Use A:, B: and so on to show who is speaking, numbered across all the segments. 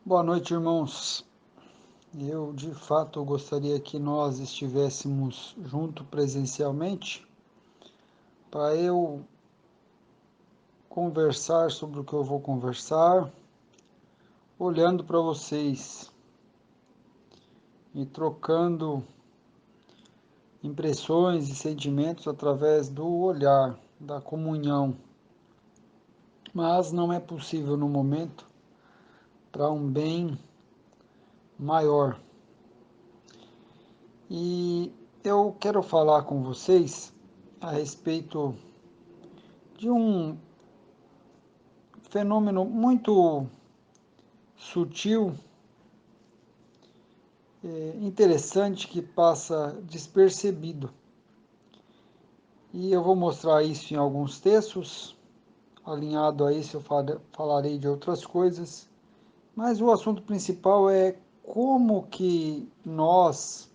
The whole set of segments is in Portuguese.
A: Boa noite, irmãos. Eu, de fato, gostaria que nós estivéssemos junto presencialmente para eu conversar sobre o que eu vou conversar, olhando para vocês e trocando impressões e sentimentos através do olhar, da comunhão. Mas não é possível no momento para um bem maior. E eu quero falar com vocês a respeito de um fenômeno muito sutil, interessante, que passa despercebido. E eu vou mostrar isso em alguns textos. Alinhado a isso, eu falarei de outras coisas. Mas o assunto principal é como que nós,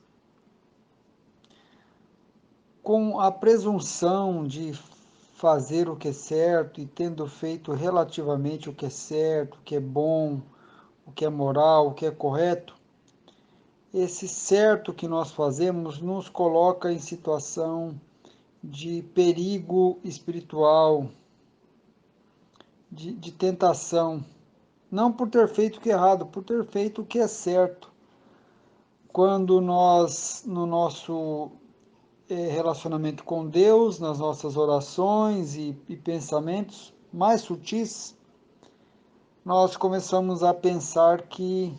A: com a presunção de fazer o que é certo e tendo feito relativamente o que é certo, o que é bom, o que é moral, o que é correto, esse certo que nós fazemos nos coloca em situação de perigo espiritual, de tentação, não por ter feito o que é errado, por ter feito o que é certo. Quando nós, no nosso relacionamento com Deus, nas nossas orações e pensamentos mais sutis, nós começamos a pensar que,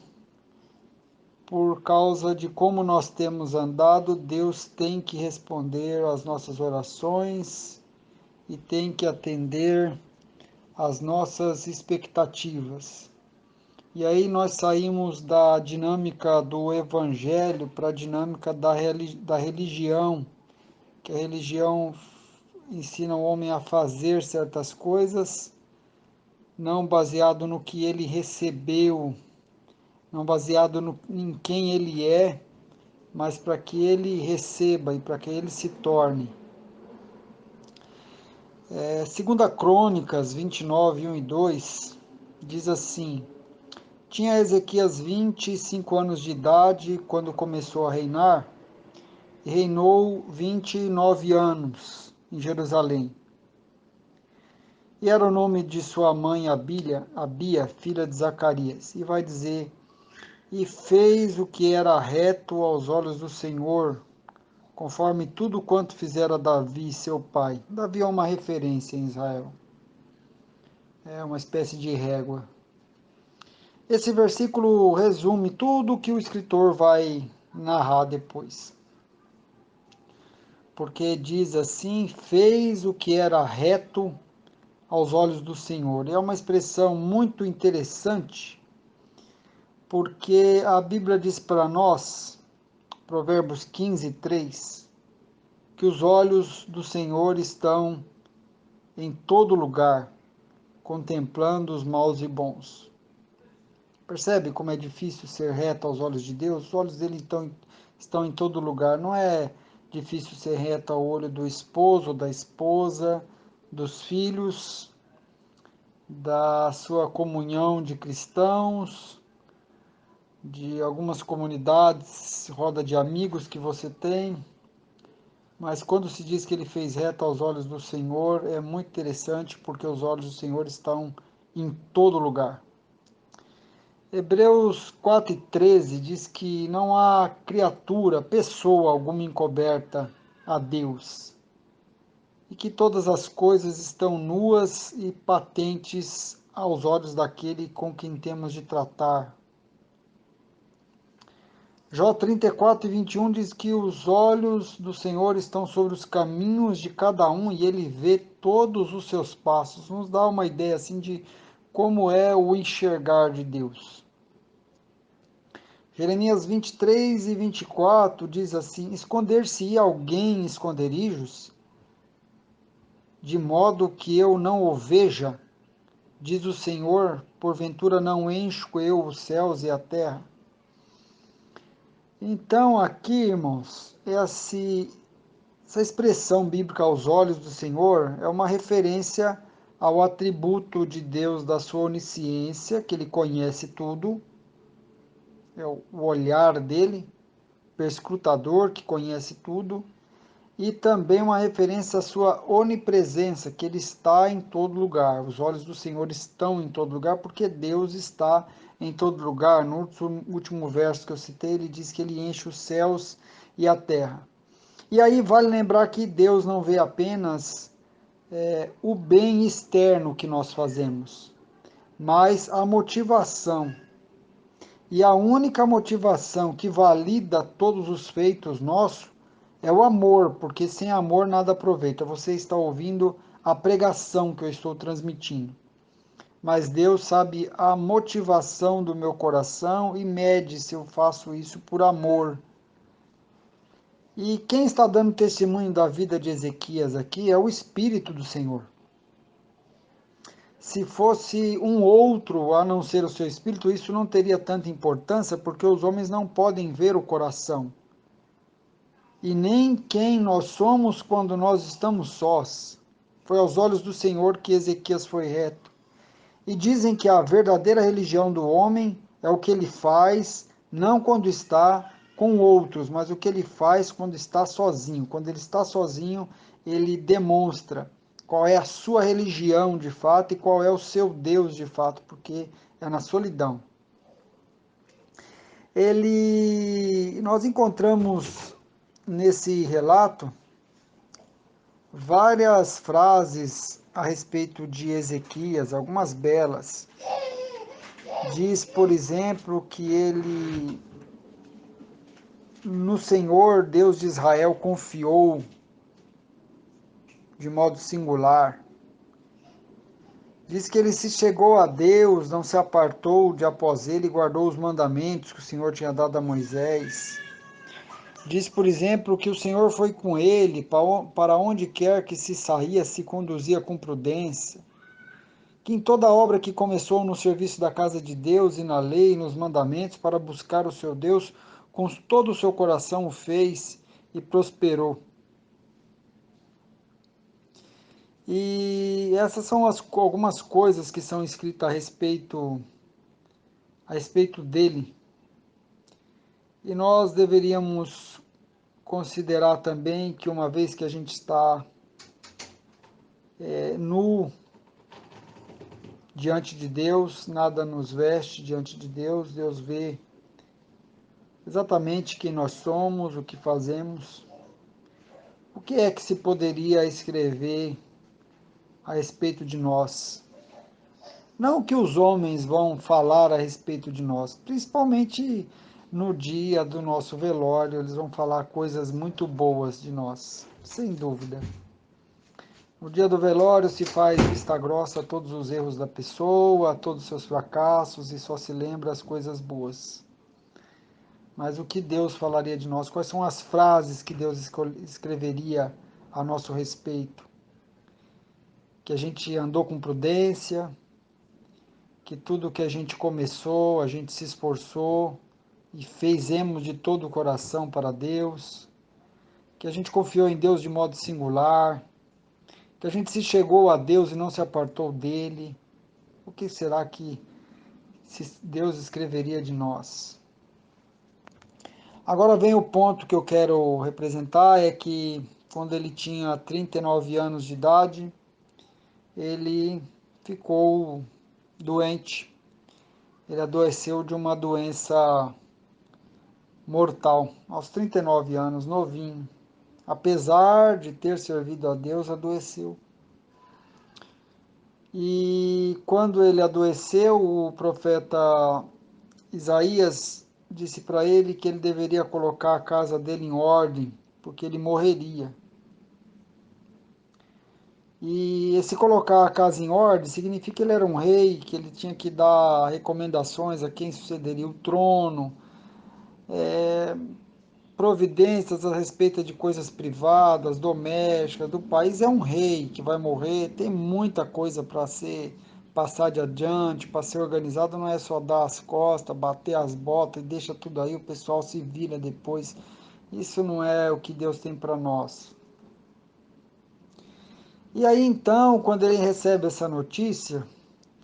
A: por causa de como nós temos andado, Deus tem que responder às nossas orações e tem que atender às nossas expectativas. E aí nós saímos da dinâmica do evangelho para a dinâmica da religião, que a religião ensina o homem a fazer certas coisas, não baseado no que ele recebeu, não baseado em quem ele é, mas para que ele receba e para que ele se torne. Segunda Crônicas 29, 1 e 2, diz assim: Tinha Ezequias 25 anos de idade quando começou a reinar, e reinou 29 anos em Jerusalém. E era o nome de sua mãe Abia, filha de Zacarias. E vai dizer: E fez o que era reto aos olhos do Senhor, conforme tudo quanto fizera Davi, seu pai. Davi é uma referência em Israel, é uma espécie de régua. Esse versículo resume tudo o que o escritor vai narrar depois. Porque diz assim: fez o que era reto aos olhos do Senhor. É uma expressão muito interessante, porque a Bíblia diz para nós, Provérbios 15, 3, que os olhos do Senhor estão em todo lugar, contemplando os maus e bons. Percebe como é difícil ser reto aos olhos de Deus? Os olhos dele estão em todo lugar. Não é difícil ser reto ao olho do esposo, da esposa, dos filhos, da sua comunhão de cristãos, de algumas comunidades, roda de amigos que você tem. Mas quando se diz que ele fez reto aos olhos do Senhor, é muito interessante porque os olhos do Senhor estão em todo lugar. Hebreus 4:13 diz que não há criatura, pessoa alguma encoberta a Deus, e que todas as coisas estão nuas e patentes aos olhos daquele com quem temos de tratar. Jó 34:21 diz que os olhos do Senhor estão sobre os caminhos de cada um e ele vê todos os seus passos. Nos dá uma ideia assim de como é o enxergar de Deus. Jeremias 23:24 diz assim: Esconder-se-ia alguém em esconderijos, de modo que eu não o veja, diz o Senhor, porventura não encho eu os céus e a terra. Então, aqui, irmãos, essa expressão bíblica aos olhos do Senhor é uma referência ao atributo de Deus da sua onisciência, que ele conhece tudo, é o olhar dele, perscrutador, que conhece tudo, e também uma referência à sua onipresença, que ele está em todo lugar. Os olhos do Senhor estão em todo lugar, porque Deus está em todo lugar. No último verso que eu citei, ele diz que ele enche os céus e a terra. E aí vale lembrar que Deus não vê apenas o bem externo que nós fazemos, mas a motivação. E a única motivação que valida todos os feitos nossos é o amor, porque sem amor nada aproveita. Você está ouvindo a pregação que eu estou transmitindo. Mas Deus sabe a motivação do meu coração e mede se eu faço isso por amor. E quem está dando testemunho da vida de Ezequias aqui é o Espírito do Senhor. Se fosse um outro a não ser o seu espírito, isso não teria tanta importância, porque os homens não podem ver o coração. E nem quem nós somos quando nós estamos sós. Foi aos olhos do Senhor que Ezequias foi reto. E dizem que a verdadeira religião do homem é o que ele faz, não quando está com outros, mas o que ele faz quando está sozinho. Quando ele está sozinho, ele demonstra qual é a sua religião de fato e qual é o seu Deus de fato, porque é na solidão. Nós encontramos nesse relato várias frases a respeito de Ezequias, algumas belas. Diz, por exemplo, que ele no Senhor, Deus de Israel, confiou de modo singular. Diz que ele se chegou a Deus, não se apartou de após ele e guardou os mandamentos que o Senhor tinha dado a Moisés. Diz, por exemplo, que o Senhor foi com ele, para onde quer que se saía, se conduzia com prudência. Que em toda obra que começou no serviço da casa de Deus e na lei e nos mandamentos para buscar o seu Deus, com todo o seu coração o fez e prosperou. E essas são algumas coisas que são escritas a respeito dele. E nós deveríamos considerar também que uma vez que a gente está nu diante de Deus, nada nos veste diante de Deus, Deus vê exatamente quem nós somos, o que fazemos. O que é que se poderia escrever a respeito de nós? Não o que os homens vão falar a respeito de nós, principalmente no dia do nosso velório, eles vão falar coisas muito boas de nós, sem dúvida. No dia do velório se faz vista grossa a todos os erros da pessoa, a todos os seus fracassos e só se lembra as coisas boas. Mas o que Deus falaria de nós? Quais são as frases que Deus escreveria a nosso respeito? Que a gente andou com prudência, que tudo que a gente começou, a gente se esforçou e fizemos de todo o coração para Deus, que a gente confiou em Deus de modo singular, que a gente se chegou a Deus e não se apartou dele. O que será que Deus escreveria de nós? Agora vem o ponto que eu quero representar, é que quando ele tinha 39 anos de idade, ele ficou doente. Ele adoeceu de uma doença mortal, aos 39 anos, novinho. Apesar de ter servido a Deus, adoeceu. E quando ele adoeceu, o profeta Isaías disse para ele que ele deveria colocar a casa dele em ordem, porque ele morreria. E esse colocar a casa em ordem significa que ele era um rei, que ele tinha que dar recomendações a quem sucederia o trono, providências a respeito de coisas privadas, domésticas, do país. É um rei que vai morrer, tem muita coisa para ser passar de adiante, para ser organizado, não é só dar as costas, bater as botas e deixa tudo aí, o pessoal se vira depois. Isso não é o que Deus tem para nós. E aí então, quando ele recebe essa notícia,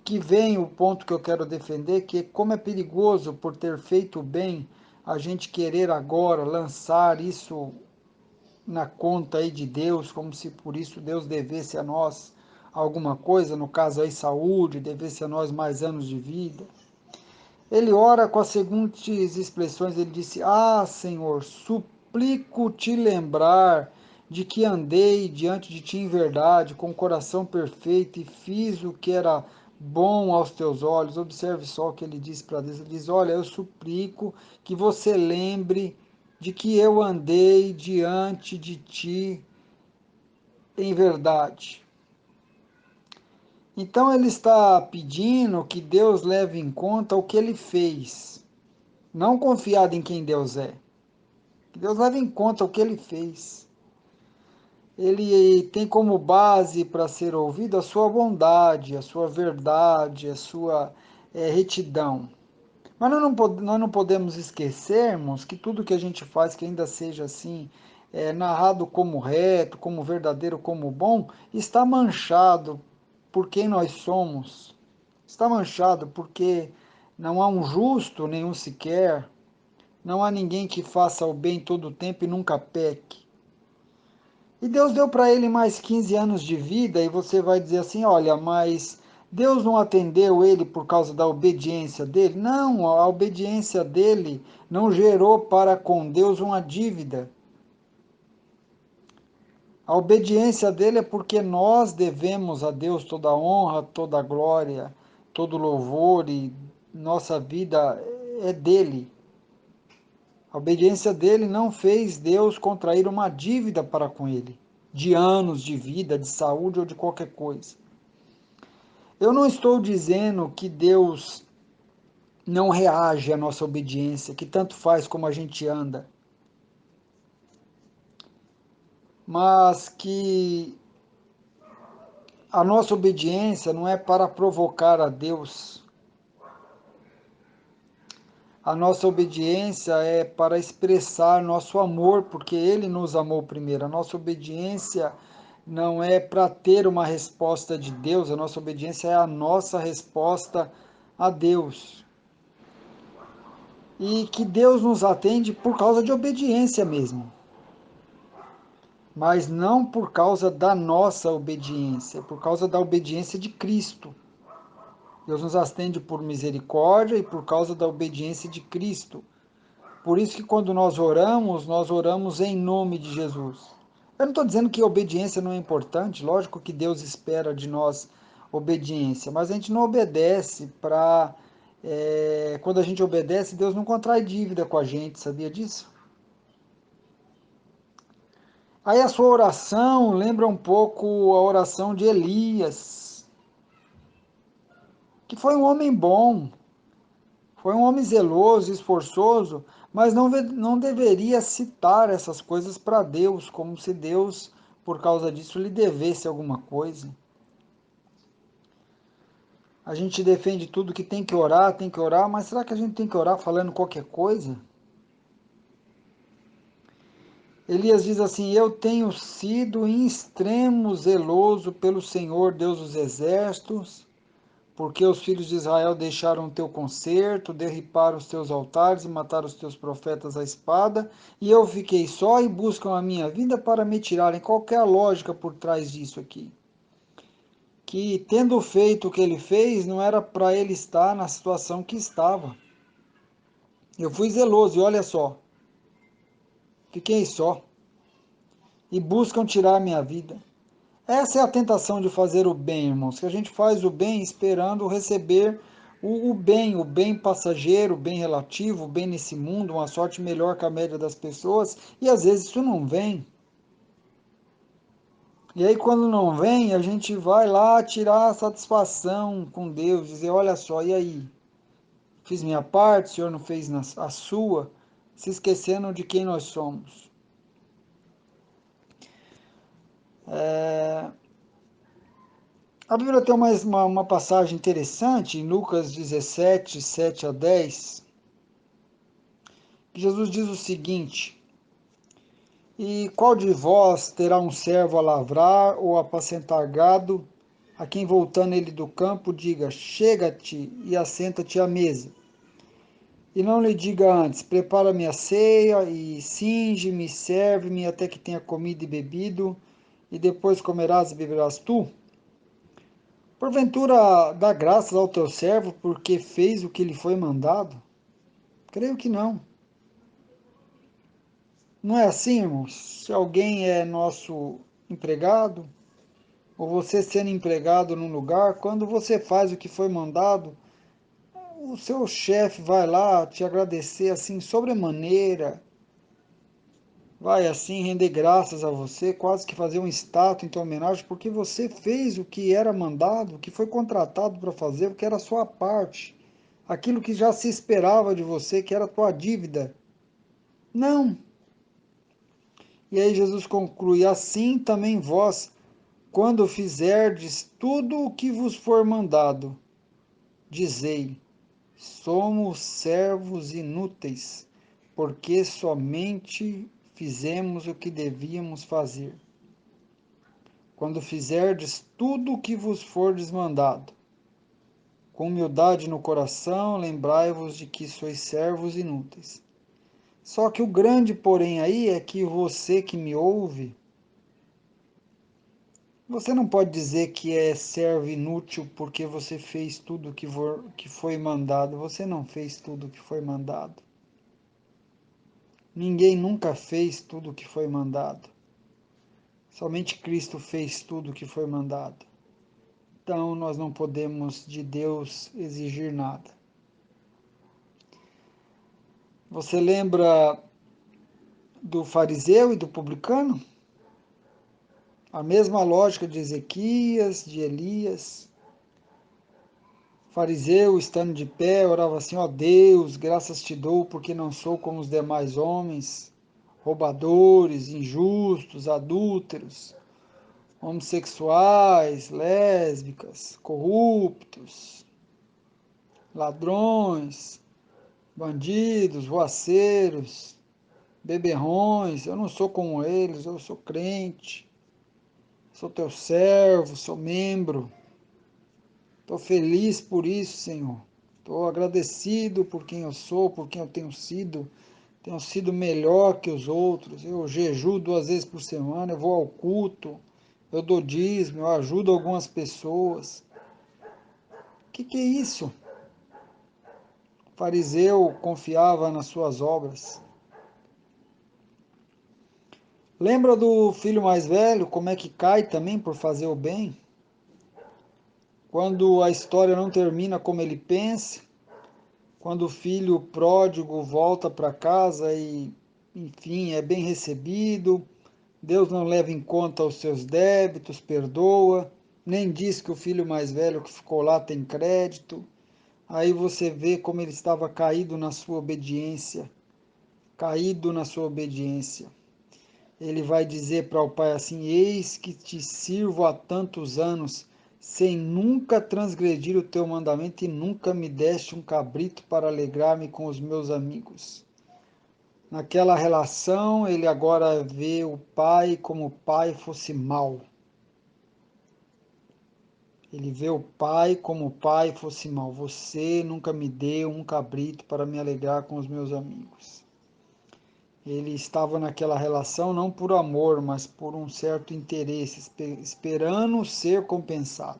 A: que vem o ponto que eu quero defender, que como é perigoso por ter feito o bem, a gente querer agora lançar isso na conta aí de Deus, como se por isso Deus devesse a nós alguma coisa, no caso aí saúde, devesse a nós mais anos de vida. Ele ora com as seguintes expressões, ele disse: Ah, Senhor, suplico-te lembrar de que andei diante de ti em verdade, com o coração perfeito, e fiz o que era bom aos teus olhos. Observe só o que ele diz para Deus. Ele diz: Olha, eu suplico que você lembre de que eu andei diante de ti em verdade. Então ele está pedindo que Deus leve em conta o que ele fez, não confiado em quem Deus é. Que Deus leve em conta o que ele fez. Ele tem como base para ser ouvido a sua bondade, a sua verdade, a sua retidão. Mas nós não podemos esquecermos que tudo que a gente faz, que ainda seja assim, narrado como reto, como verdadeiro, como bom, está manchado por quem nós somos. Está manchado porque não há um justo nenhum sequer, não há ninguém que faça o bem todo o tempo e nunca peque. E Deus deu para ele mais 15 anos de vida, e você vai dizer assim: olha, mas Deus não atendeu ele por causa da obediência dele? Não, a obediência dele não gerou para com Deus uma dívida. A obediência dele é porque nós devemos a Deus toda a honra, toda a glória, todo o louvor, e nossa vida é dele. A obediência dele não fez Deus contrair uma dívida para com ele, de anos de vida, de saúde ou de qualquer coisa. Eu não estou dizendo que Deus não reage à nossa obediência, que tanto faz como a gente anda, mas que a nossa obediência não é para provocar a Deus. A nossa obediência é para expressar nosso amor, porque Ele nos amou primeiro. A nossa obediência não é para ter uma resposta de Deus, a nossa obediência é a nossa resposta a Deus. E que Deus nos atende por causa de obediência mesmo, mas não por causa da nossa obediência, por causa da obediência de Cristo. Deus nos atende por misericórdia e por causa da obediência de Cristo. Por isso que quando nós oramos em nome de Jesus. Eu não estou dizendo que obediência não é importante, lógico que Deus espera de nós obediência, mas a gente não obedece para. Quando a gente obedece, Deus não contrai dívida com a gente, sabia disso? Aí a sua oração lembra um pouco a oração de Elias, que foi um homem bom, foi um homem zeloso, esforçoso, mas não deveria citar essas coisas para Deus, como se Deus, por causa disso, lhe devesse alguma coisa. A gente defende tudo que tem que orar, mas será que a gente tem que orar falando qualquer coisa? Elias diz assim: Eu tenho sido em extremo zeloso pelo Senhor, Deus dos exércitos, porque os filhos de Israel deixaram o teu concerto, derribaram os teus altares e mataram os teus profetas à espada, e eu fiquei só e buscam a minha vida para me tirarem. Qual que é a lógica por trás disso aqui? Que tendo feito o que ele fez, não era para ele estar na situação que estava. Eu fui zeloso e olha só, fiquei só e buscam tirar a minha vida. Essa é a tentação de fazer o bem, irmãos, que a gente faz o bem esperando receber o bem passageiro, o bem relativo, o bem nesse mundo, uma sorte melhor que a média das pessoas, e às vezes isso não vem. E aí quando não vem, a gente vai lá tirar a satisfação com Deus, dizer, olha só, e aí? Fiz minha parte, o Senhor não fez a sua, se esquecendo de quem nós somos. A Bíblia tem uma passagem interessante em Lucas 17, 7 a 10, que Jesus diz o seguinte: E qual de vós terá um servo a lavrar ou apacentar gado, a quem voltando ele do campo diga: chega-te e assenta-te à mesa. E não lhe diga antes: prepara-me a ceia e cinge-me, serve-me até que tenha comido e bebido, e depois comerás e beberás tu? Porventura dá graças ao teu servo porque fez o que lhe foi mandado? Creio que não. Não é assim, irmãos? Se alguém é nosso empregado, ou você sendo empregado num lugar, quando você faz o que foi mandado, o seu chefe vai lá te agradecer assim sobremaneira, vai assim render graças a você, quase que fazer uma estátua em tua homenagem, porque você fez o que era mandado, o que foi contratado para fazer, o que era a sua parte, aquilo que já se esperava de você, que era a tua dívida. Não. E aí Jesus conclui: assim também vós, quando fizerdes tudo o que vos for mandado, dizei: somos servos inúteis, porque somente fizemos o que devíamos fazer. Quando fizerdes tudo o que vos for desmandado, com humildade no coração, lembrai-vos de que sois servos inúteis. Só que o grande porém aí é que você que me ouve, você não pode dizer que é servo inútil porque você fez tudo que foi mandado. Você não fez tudo que foi mandado. Ninguém nunca fez tudo o que foi mandado. Somente Cristo fez tudo o que foi mandado. Então nós não podemos de Deus exigir nada. Você lembra do fariseu e do publicano? A mesma lógica de Ezequias, de Elias. O fariseu, estando de pé, orava assim: ó Deus, graças te dou, porque não sou como os demais homens, roubadores, injustos, adúlteros, homossexuais, lésbicas, corruptos, ladrões, bandidos, ruaceiros, beberrões. Eu não sou como eles, eu sou crente, sou teu servo, sou membro. Estou feliz por isso, Senhor. Estou agradecido por quem eu sou, por quem eu tenho sido. Tenho sido melhor que os outros. Eu jejuo 2 vezes por semana, eu vou ao culto, eu dou dízimo, eu ajudo algumas pessoas. O que é isso? O fariseu confiava nas suas obras. Lembra do filho mais velho, como é que cai também por fazer o bem? Quando a história não termina como ele pensa, quando o filho pródigo volta para casa e, enfim, é bem recebido, Deus não leva em conta os seus débitos, perdoa, nem diz que o filho mais velho que ficou lá tem crédito. Aí você vê como ele estava caído na sua obediência, caído na sua obediência. Ele vai dizer para o pai assim: eis que te sirvo há tantos anos, sem nunca transgredir o teu mandamento, e nunca me deste um cabrito para alegrar-me com os meus amigos. Naquela relação, ele agora vê o pai como o pai fosse mau. Ele vê o pai como o pai fosse mau. Você nunca me deu um cabrito para me alegrar com os meus amigos. Ele estava naquela relação não por amor, mas por um certo interesse, esperando ser compensado.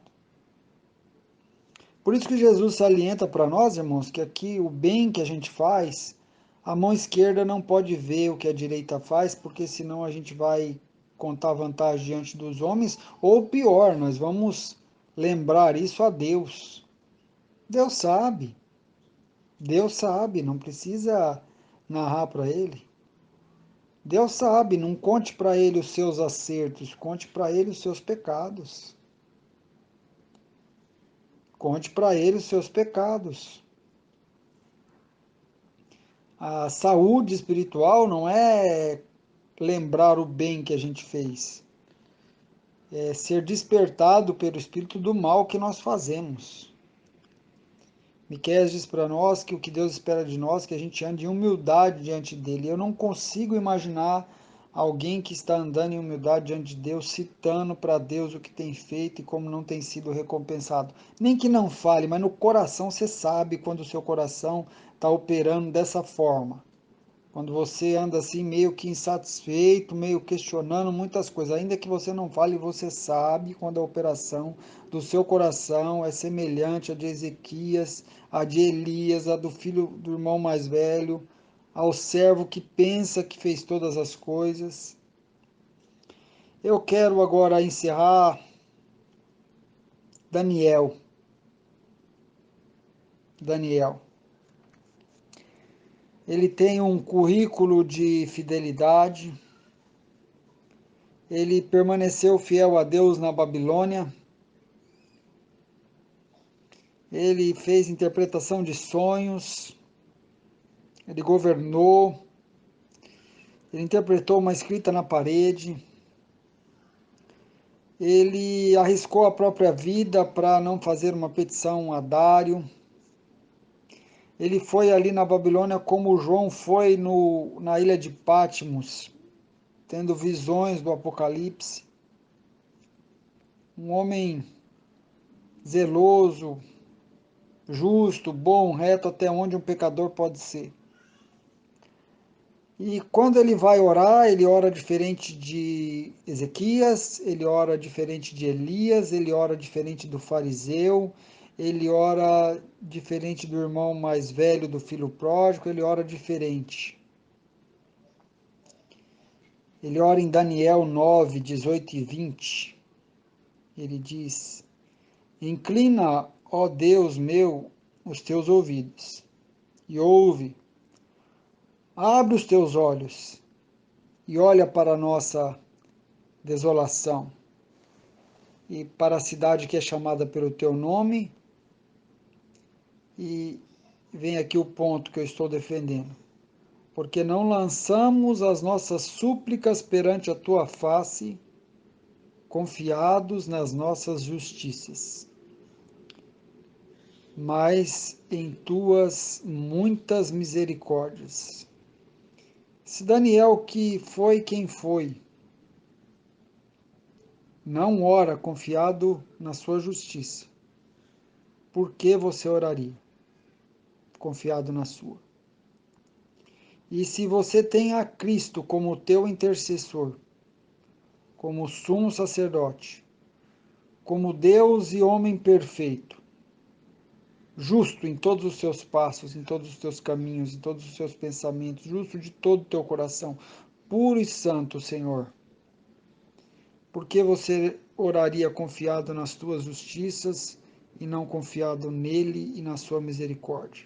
A: Por isso que Jesus salienta para nós, irmãos, que aqui o bem que a gente faz, a mão esquerda não pode ver o que a direita faz, porque senão a gente vai contar vantagem diante dos homens, ou pior, nós vamos lembrar isso a Deus. Deus sabe, não precisa narrar para ele. Deus sabe, não conte para ele os seus acertos, conte para ele os seus pecados. Conte para ele os seus pecados. A saúde espiritual não é lembrar o bem que a gente fez, é ser despertado pelo espírito do mal que nós fazemos. Miqueias diz para nós que o que Deus espera de nós é que a gente ande em humildade diante dele. Eu não consigo imaginar Alguém que está andando em humildade diante de Deus, citando para Deus o que tem feito e como não tem sido recompensado. Nem que não fale, mas no coração você sabe quando o seu coração está operando dessa forma. Quando você anda assim meio que insatisfeito, meio questionando muitas coisas, ainda que você não fale, você sabe quando a operação do seu coração é semelhante à de Ezequias, à de Elias, à do filho do irmão mais velho, ao servo que pensa que fez todas as coisas. Eu quero agora encerrar Daniel. Daniel. Ele tem um currículo de fidelidade. Ele permaneceu fiel a Deus na Babilônia. Ele fez interpretação de sonhos. Ele governou. Ele interpretou uma escrita na parede. Ele arriscou a própria vida para não fazer uma petição a Dário. Ele foi ali na Babilônia como João foi na ilha de Patmos, tendo visões do Apocalipse. Um homem zeloso, justo, bom, reto, até onde um pecador pode ser. E quando ele vai orar, ele ora diferente de Ezequias, ele ora diferente de Elias, ele ora diferente do fariseu, ele ora diferente do irmão mais velho do filho pródigo, ele ora diferente. Ele ora em Daniel 9, 18 e 20. Ele diz: Inclina, ó Deus meu, os teus ouvidos e ouve. Abre os teus olhos e olha para a nossa desolação e para a cidade que é chamada pelo teu nome. E vem aqui o ponto que eu estou defendendo. Porque não lançamos as nossas súplicas perante a tua face, confiados nas nossas justiças, mas em tuas muitas misericórdias. Se Daniel, que foi quem foi, não ora confiado na sua justiça, por que você oraria confiado na sua? E se você tem a Cristo como teu intercessor, como sumo sacerdote, como Deus e homem perfeito, justo em todos os seus passos, em todos os teus caminhos, em todos os seus pensamentos, justo de todo o teu coração, puro e santo, Senhor, por que você oraria confiado nas tuas justiças e não confiado nele e na sua misericórdia?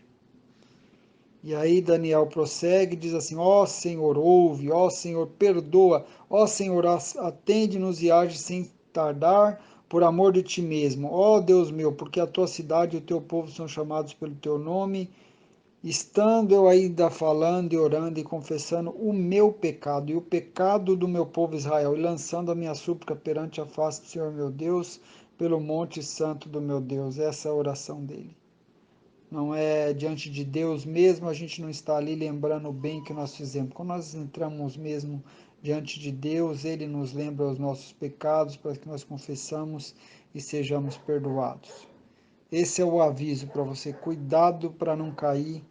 A: E aí Daniel prossegue e diz assim: Ó Senhor, ouve, ó Senhor, perdoa, ó Senhor, atende-nos e age sem tardar, por amor de ti mesmo. Ó Deus meu, porque a tua cidade e o teu povo são chamados pelo teu nome. Estando eu ainda falando e orando e confessando o meu pecado e o pecado do meu povo Israel, e lançando a minha súplica perante a face do Senhor meu Deus, pelo monte santo do meu Deus. Essa é a oração dele. Não é diante de Deus mesmo, a gente não está ali lembrando o bem que nós fizemos. Quando nós entramos mesmo diante de Deus, Ele nos lembra os nossos pecados para que nós confessamos e sejamos perdoados. Esse é o aviso para você, cuidado para não cair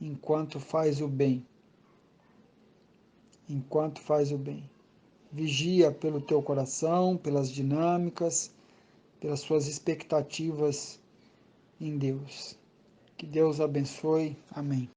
A: enquanto faz o bem. Enquanto faz o bem. Vigia pelo teu coração, pelas dinâmicas, pelas suas expectativas em Deus. Que Deus abençoe. Amém.